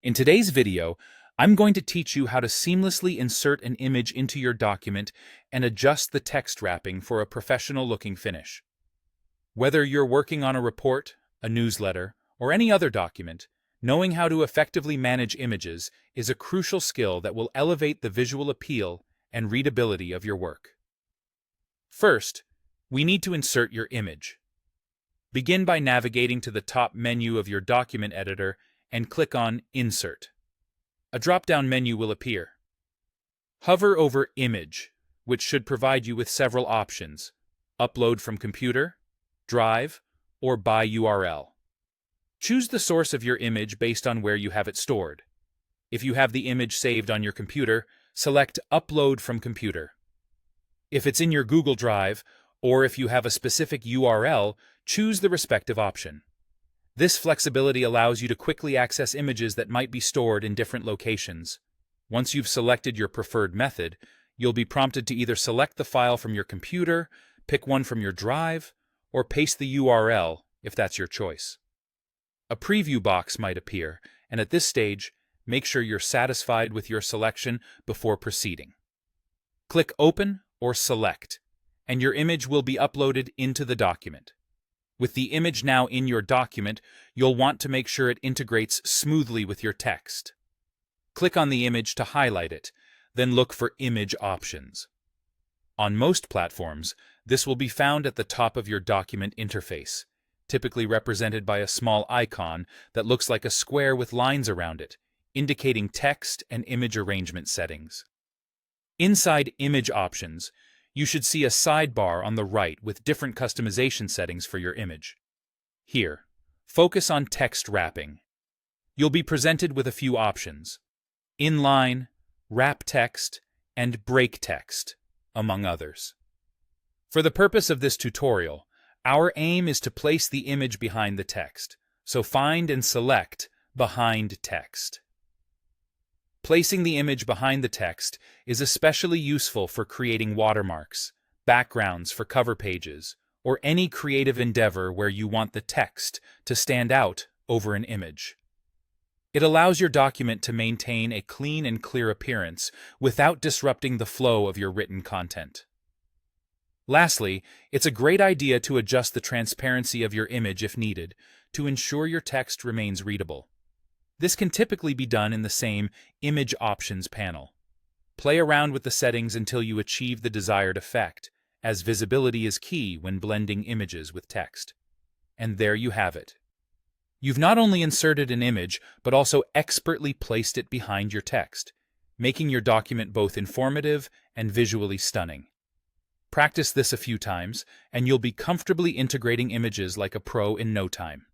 In today's video, I'm going to teach you how to seamlessly insert an image into your document and adjust the text wrapping for a professional-looking finish. Whether you're working on a report, a newsletter, or any other document, knowing how to effectively manage images is a crucial skill that will elevate the visual appeal and readability of your work. First, we need to insert your image. Begin by navigating to the top menu of your document editor and click on Insert. A drop-down menu will appear. Hover over Image, which should provide you with several options: Upload from computer, Drive, or by URL. Choose the source of your image based on where you have it stored. If you have the image saved on your computer, select Upload from computer. If it's in your Google Drive, or if you have a specific URL, choose the respective option. This flexibility allows you to quickly access images that might be stored in different locations. Once you've selected your preferred method, you'll be prompted to either select the file from your computer, pick one from your drive, or paste the URL if that's your choice. A preview box might appear, and at this stage, make sure you're satisfied with your selection before proceeding. Click Open or Select, and your image will be uploaded into the document. With the image now in your document, you'll want to make sure it integrates smoothly with your text. Click on the image to highlight it, then look for Image Options. On most platforms, this will be found at the top of your document interface, typically represented by a small icon that looks like a square with lines around it, indicating text and image arrangement settings. Inside Image Options, you should see a sidebar on the right with different customization settings for your image. Here, focus on text wrapping. You'll be presented with a few options: inline, wrap text, and break text, among others. For the purpose of this tutorial, our aim is to place the image behind the text, so find and select Behind Text. Placing the image behind the text is especially useful for creating watermarks, backgrounds for cover pages, or any creative endeavor where you want the text to stand out over an image. It allows your document to maintain a clean and clear appearance without disrupting the flow of your written content. Lastly, it's a great idea to adjust the transparency of your image if needed to ensure your text remains readable. This can typically be done in the same Image Options panel. Play around with the settings until you achieve the desired effect, as visibility is key when blending images with text. And there you have it. You've not only inserted an image, but also expertly placed it behind your text, making your document both informative and visually stunning. Practice this a few times, and you'll be comfortably integrating images like a pro in no time.